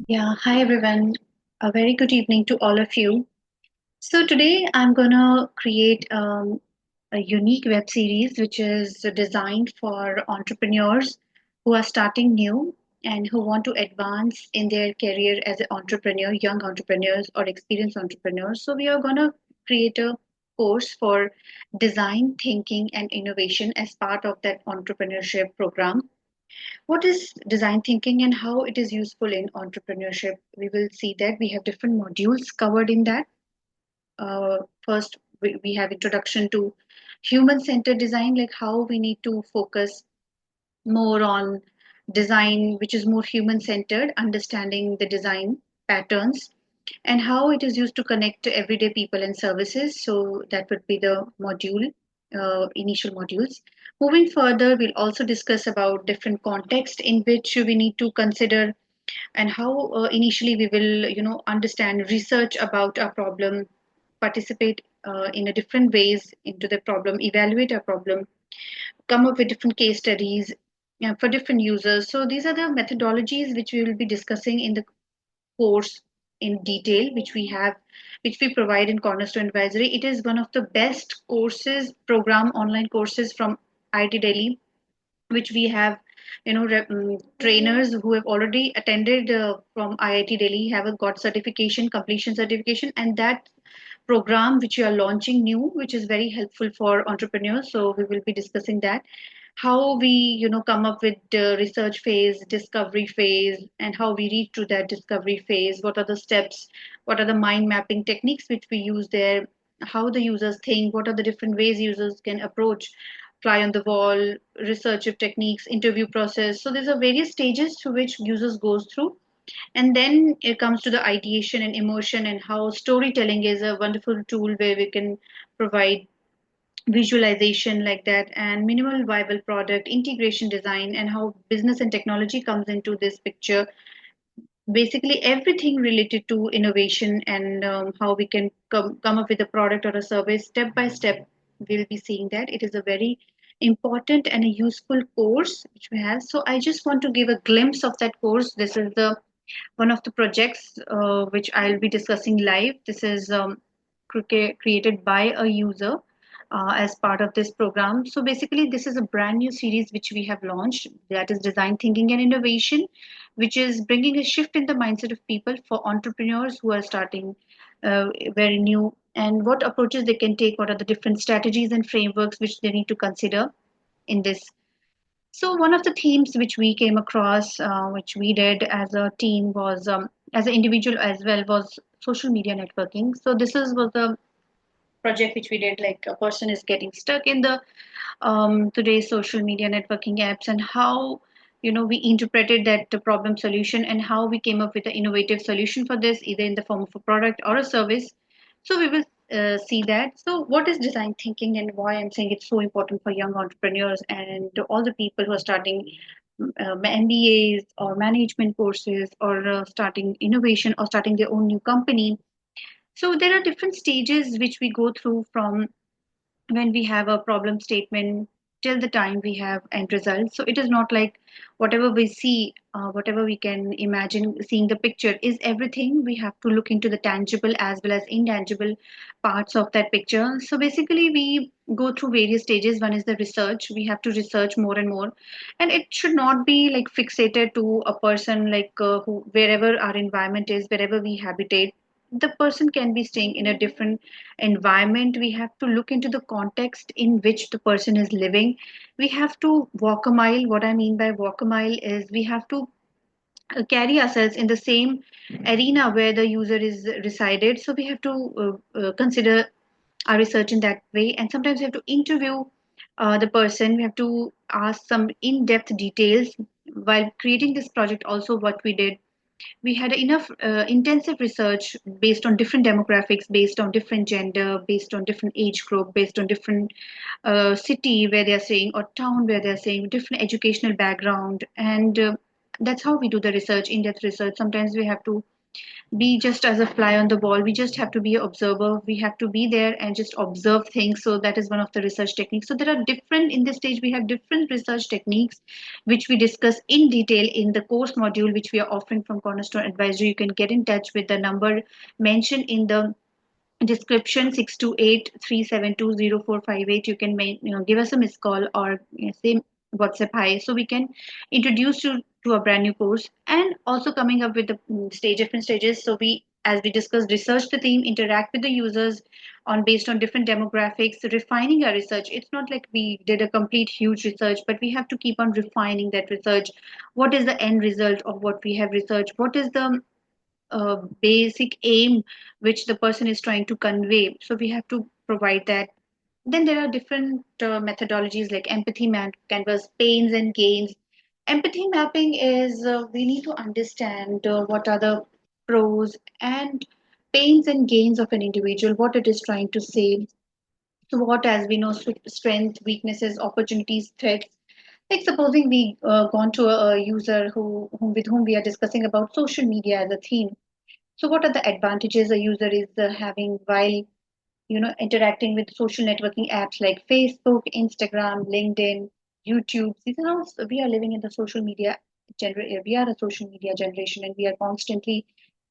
Yeah, hi everyone. A very good evening to all of you. So today I'm gonna create a unique web series which is designed for entrepreneurs who are starting new and who want to advance in their career as an entrepreneur, young entrepreneurs or experienced entrepreneurs. So we are gonna create a course for design thinking and innovation as part of that entrepreneurship program. What is design thinking and how it is useful in entrepreneurship? We will see that we have different modules covered in that. First, we have introduction to human centered design, like how we need to focus more on design, which is more human centered, understanding the design patterns and how it is used to connect to everyday people and services. So that would be the module, initial modules. Moving further, we'll also discuss about different context in which we need to consider and how initially we will, understand research about our problem, participate in a different ways into the problem, evaluate our problem, come up with different case studies for different users. So these are the methodologies which we will be discussing in the course in detail, which we provide in Cornerstone Advisory. It is one of the best courses, program online courses from IT Delhi, which we have, trainers who have already attended from IIT Delhi have a got certification, completion certification, and that program which you are launching new, which is very helpful for entrepreneurs. So we will be discussing that, how we come up with the research phase, discovery phase, and how we reach to that discovery phase. What are the steps? What are the mind mapping techniques which we use there? How the users think? What are the different ways users can approach? Fly on the wall, research techniques, interview process. So there's a various stages through which users goes through, and then it comes to the ideation and emotion, and how storytelling is a wonderful tool where we can provide visualization like that, and minimal viable product, integration design, and how business and technology comes into this picture. Basically, everything related to innovation and how we can come up with a product or a service step by step. We'll be seeing that it is a very important and a useful course which we have. So I just want to give a glimpse of that course. This is the one of the projects which I'll be discussing live. This is created by a user as part of this program. So basically, this is a brand new series which we have launched, that is Design Thinking and Innovation, which is bringing a shift in the mindset of people for entrepreneurs who are starting very new, and what approaches they can take, what are the different strategies and frameworks which they need to consider in this. So one of the themes which we came across, which we did as a team, was as an individual as well, was social media networking. So this is was the project which we did. Like, a person is getting stuck in the today's social media networking apps, and how we interpreted that the problem solution, and how we came up with an innovative solution for this, either in the form of a product or a service. So we will see that. So what is design thinking, and why I'm saying it's so important for young entrepreneurs and to all the people who are starting MBAs or management courses, or starting innovation, or starting their own new company. So there are different stages which we go through from when we have a problem statement till the time we have end result. So it is not like whatever we see, whatever we can imagine seeing the picture is everything. We have to look into the tangible as well as intangible parts of that picture. So basically, we go through various stages. One is the research. We have to research more and more, and it should not be like fixated to a person, like who, wherever our environment is, wherever we habitate, the person can be staying in a different environment. We have to look into the context in which the person is living. We have to walk a mile. What I mean by walk a mile is we have to carry ourselves in the same arena where the user is resided. So we have to consider our research in that way, and sometimes we have to interview the person. We have to ask some in-depth details. While creating this project, also what we did, we had enough intensive research based on different demographics, based on different gender, based on different age group, based on different city where they're saying, or town where they're saying, different educational background. And that's how we do the research, in-depth research. Sometimes we have to be just as a fly on the wall. We just have to be an observer. We have to be there and just observe things. So that is one of the research techniques. So there are different, in this stage we have different research techniques which we discuss in detail in the course module which we are offering from Cornerstone Advisory. You can get in touch with the number mentioned in the description, 628-372-0458. You can give us a missed call or say WhatsApp hi, so we can introduce you to a brand new course. And also coming up with the different stages. So we, as we discussed, research the theme, interact with the users on based on different demographics, refining our research. It's not like we did a complete huge research, but we have to keep on refining that research. What is the end result of what we have researched? What is the basic aim which the person is trying to convey? So we have to provide that. Then there are different methodologies like empathy map, canvas, pains and gains. Empathy mapping is we need to understand what are the pros and pains and gains of an individual, what it is trying to say. So what, as we know, strength, weaknesses, opportunities, threats. Like supposing we gone to a user with whom we are discussing about social media as a theme. So what are the advantages a user is having while interacting with social networking apps like Facebook, Instagram, LinkedIn, YouTube? These are all, we are living in the social media we are a social media generation, and we are constantly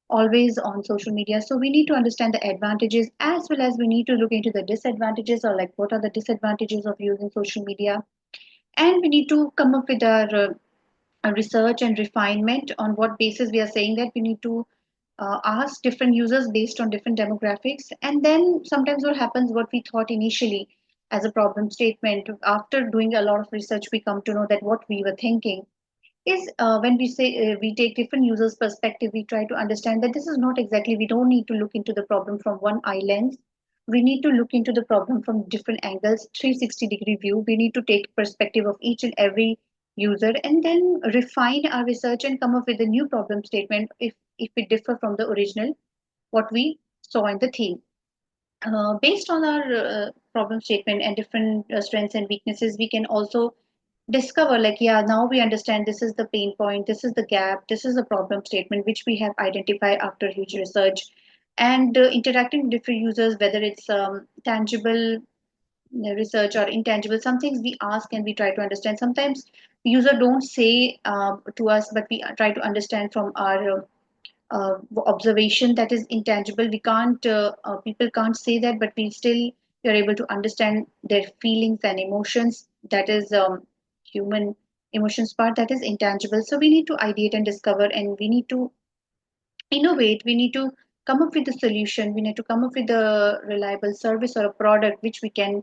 always on social media. So we need to understand the advantages as well as we need to look into the disadvantages, or like what are the disadvantages of using social media. And we need to come up with our research and refinement on what basis we are saying that. We need to ask different users based on different demographics. And then sometimes what happens, what we thought initially as a problem statement, after doing a lot of research we come to know that what we were thinking is, when we say we take different users perspective, we try to understand that this is not exactly, we don't need to look into the problem from one eye lens. We need to look into the problem from different angles, 360-degree view. We need to take perspective of each and every user and then refine our research and come up with a new problem statement if it differ from the original what we saw in the theme. Based on our problem statement and different strengths and weaknesses, we can also discover, like, yeah, now we understand this is the pain point, this is the gap, this is the problem statement which we have identified after huge research. And interacting with different users, whether it's tangible research or intangible, some things we ask and we try to understand. Sometimes user don't say to us, but we try to understand from our observation that is intangible. We can't people can't say that, but we still, you're able to understand their feelings and emotions. That is human emotions part, that is intangible. So we need to ideate and discover, and we need to innovate. We need to come up with a solution. We need to come up with a reliable service or a product which we can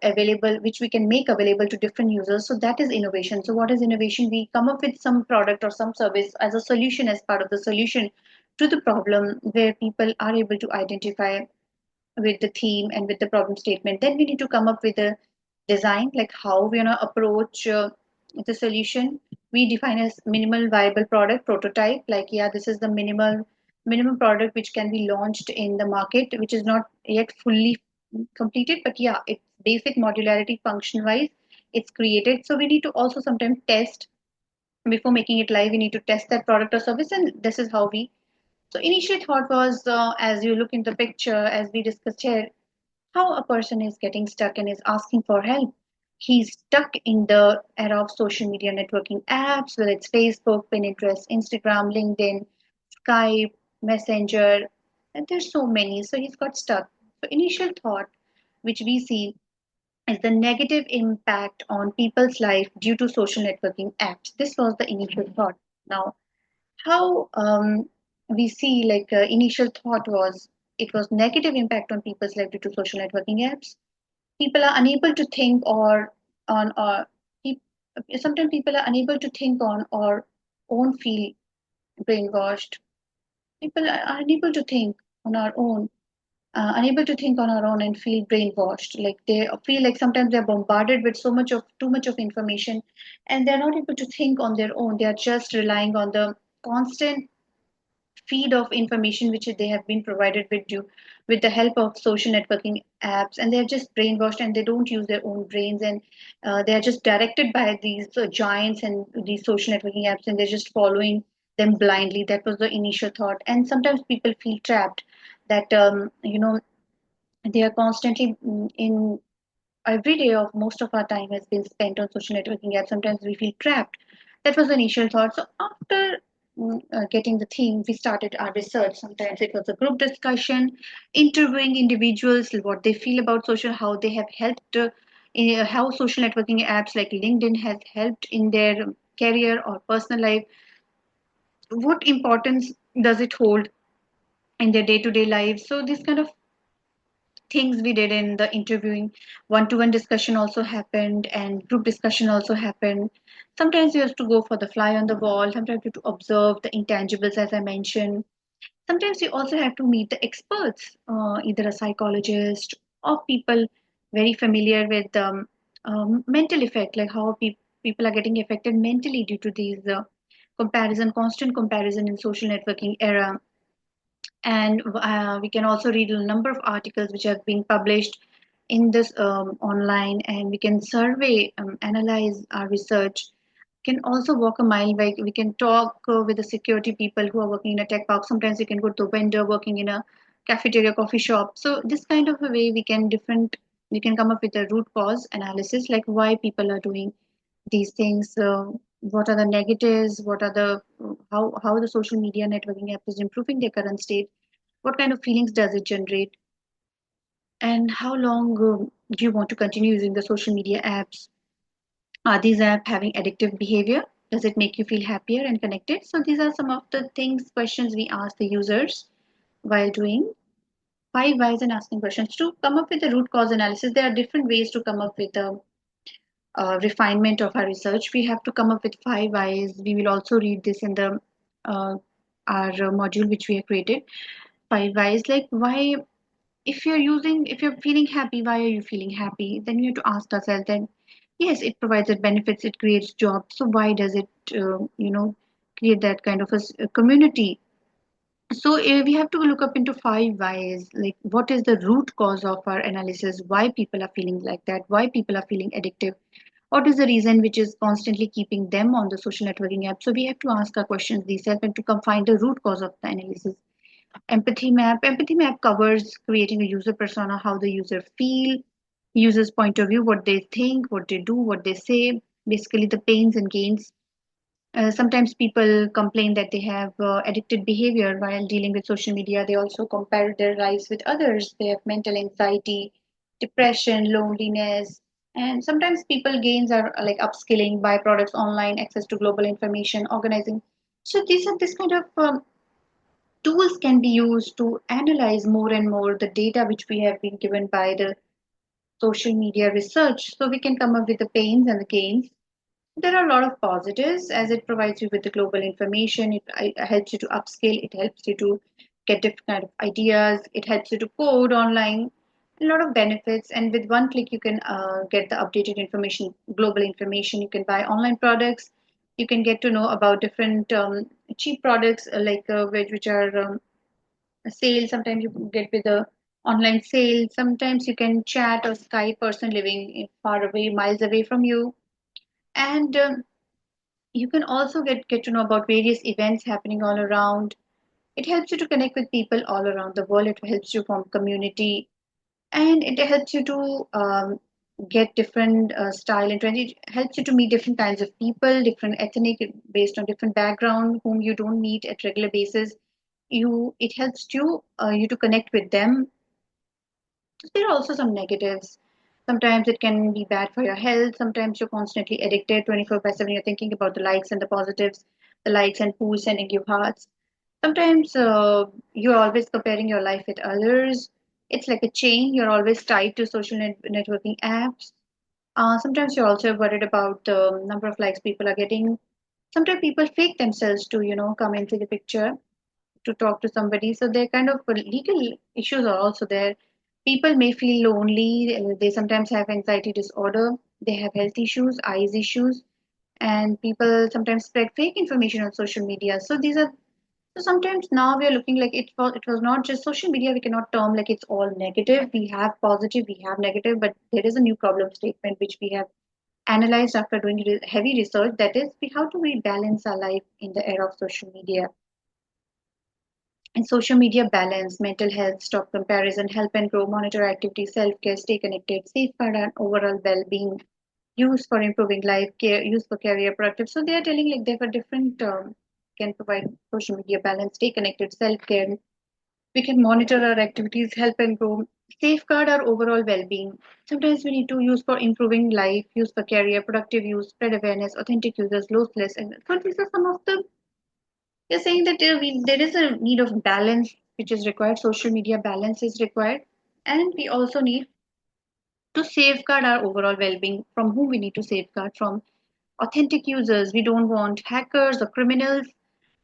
available, which we can make available to different users. So that is innovation. So what is innovation? We come up with some product or some service as a solution, as part of the solution to the problem, where people are able to identify with the theme and with the problem statement. Then we need to come up with a design, like how we're going to approach the solution. We define as minimal viable product prototype, like, yeah, this is the minimum product which can be launched in the market, which is not yet fully completed, but yeah, it's basic modularity function wise, it's created. So we need to also sometimes test before making it live. We need to test that product or service, and this is how we. So initial thought was, as you look in the picture, as we discussed here, how a person is getting stuck and is asking for help. He's stuck in the era of social media networking apps, whether it's Facebook, Pinterest, Instagram, LinkedIn, Skype, Messenger, and there's so many. So he's got stuck. So initial thought, which we see, is the negative impact on people's life due to social networking apps. This was the initial thought. Now, how we see, like, initial thought was, it was negative impact on people's life due to social networking apps. People are unable to think or on or sometimes people are unable to think on or own feel brainwashed. People are unable to think on our own, unable to think on our own and feel brainwashed. Like they feel like sometimes they're bombarded with so much of too much of information, and they're not able to think on their own. They are just relying on the constant feed of information which they have been provided with you with the help of social networking apps, and they're just brainwashed and they don't use their own brains, and they are just directed by these giants and these social networking apps, and they're just following them blindly. That was the initial thought. And sometimes people feel trapped that, they are constantly in every day of most of our time has been spent on social networking apps. Sometimes we feel trapped. That was the initial thought. So after getting the theme, we started our research. Sometimes it was a group discussion, interviewing individuals, what they feel about social, how they have helped, how social networking apps like LinkedIn has helped in their career or personal life. What importance does it hold in their day-to-day lives? So this kind of things we did in the interviewing. One-to-one discussion also happened, and group discussion also happened. Sometimes you have to go for the fly on the wall. Sometimes you have to observe the intangibles, as I mentioned. Sometimes you also have to meet the experts, either a psychologist or people very familiar with mental effect, like how people are getting affected mentally due to these constant comparison in social networking era. And we can also read a number of articles which have been published in this online, and we can survey, analyze our research. Can also walk a mile. Like we can talk with the security people who are working in a tech park. Sometimes we can go to a vendor working in a cafeteria, coffee shop. So this kind of a way we can come up with a root cause analysis, like why people are doing these things. What are the negatives? What are the how the social media networking app is improving their current state? What kind of feelings does it generate? And how long do you want to continue using the social media apps? Are these apps having addictive behavior? Does it make you feel happier and connected? So these are some of the questions we ask the users while doing five whys and asking questions to come up with the root cause analysis. There are different ways to come up with the refinement of our research. We have to come up with five whys. We will also read this in the uh, our module which we have created. Five whys, like why, if you're feeling happy, why are you feeling happy? Then we have to ask ourselves then, yes, it provides it benefits, it creates jobs. So why does it, create that kind of a community? So we have to look up into five whys, like what is the root cause of our analysis, why people are feeling like that, why people are feeling addictive, what is the reason which is constantly keeping them on the social networking app. So we have to ask our questions these and to come find the root cause of the analysis. Empathy map covers creating a user persona, how the user feel, user's point of view, what they think, what they do, what they say, basically the pains and gains. Sometimes people complain that they have addicted behavior while dealing with social media. They also compare their lives with others. They have mental anxiety, depression, loneliness, and sometimes people gains are like upskilling, buy products online, access to global information, organizing. So these are this kind of tools can be used to analyze more and more the data which we have been given by the social media research, so we can come up with the pains and the gains. There are a lot of positives as it provides you with the global information. It helps you to upskill, it helps you to get different kind of ideas, it helps you to code online. A lot of benefits, and with one click you can get the updated information, global information. You can buy online products, you can get to know about different cheap products, which are a sale. Sometimes you get with a online sale. Sometimes you can chat or Skype person living far away, miles away from you. And you can also get to know about various events happening all around. It helps you to connect with people all around the world. It helps you form community, and it helps you to get different style and trends. It helps you to meet different kinds of people, different ethnic, based on different background, whom you don't meet at regular basis. It helps you to connect with them. There are also some negatives. Sometimes it can be bad for your health. Sometimes you're constantly addicted 24 by 7. You're thinking about the likes and the positives, the likes and who's sending you hearts. Sometimes you're always comparing your life with others. It's like a chain. You're always tied to networking apps. Sometimes you're also worried about the number of likes people are getting. Sometimes people fake themselves to, come into the picture to talk to somebody. So they're kind of legal issues are also there. People may feel lonely. They sometimes have anxiety disorder. They have health issues, eyes issues, and people sometimes spread fake information on social media. So these are so sometimes now we are looking like it was not just social media. We cannot term like it's all negative. We have positive, we have negative, but there is a new problem statement which we have analyzed after doing heavy research. That is, how do we balance our life in the era of social media? And social media balance, mental health, stop comparison, help and grow, monitor activity, self care, stay connected, safeguard and overall well being, use for improving life, care, use for career productive. So they are telling like they have a different can provide social media balance, stay connected, self care. We can monitor our activities, help and grow, safeguard our overall well being. Sometimes we need to use for improving life, use for career, productive use, spread awareness, authentic users, lossless. And so these are some of the, they're saying that there is a need of balance which is required. Social media balance is required. And we also need to safeguard our overall well being. From whom we need to safeguard? From authentic users. We don't want hackers or criminals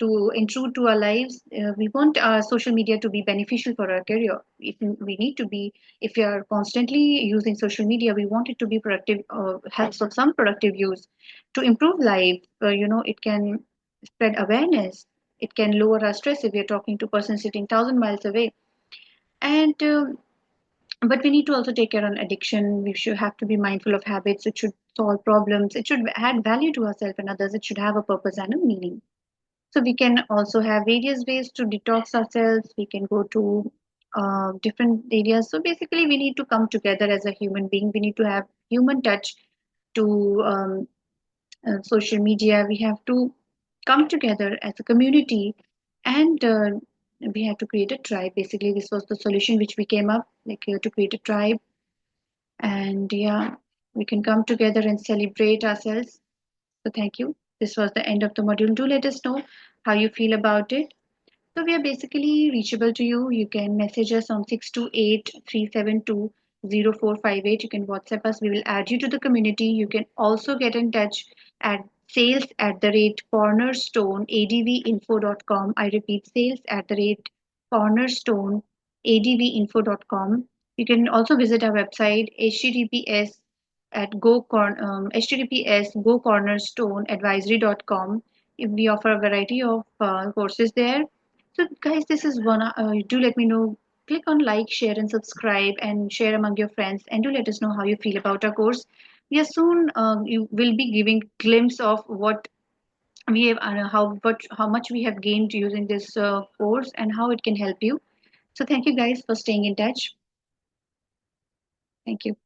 to intrude to our lives. We want our social media to be beneficial for our career. If we need to be, if we are constantly using social media, we want it to be productive, helps of some productive use to improve life. It can spread awareness. It can lower our stress if we are talking to a person sitting 1,000 miles away. And but we need to also take care on addiction. We should have to be mindful of habits. It should solve problems. It should add value to ourselves and others. It should have a purpose and a meaning. So we can also have various ways to detox ourselves. We can go to different areas. So basically, we need to come together as a human being. We need to have human touch to social media. We have to come together as a community, and we have to create a tribe. Basically, this was the solution which we came up, like to create a tribe. And yeah, we can come together and celebrate ourselves. So thank you. This was the end of the module. Do let us know how you feel about it. So we are basically reachable to you. You can message us on 628-372-0458. You can WhatsApp us. We will add you to the community. You can also get in touch at sales@cornerstoneadvinfo.com. I repeat, sales@cornerstoneadvinfo.com. You can also visit our website https gocornerstoneadvisory.com. We offer a variety of courses there. So, guys, this is one. Do let me know. Click on like, share, and subscribe, and share among your friends. And do let us know how you feel about our course. We are soon. You will be giving glimpse of what we have, how much we have gained using this course, and how it can help you. So, thank you guys for staying in touch. Thank you.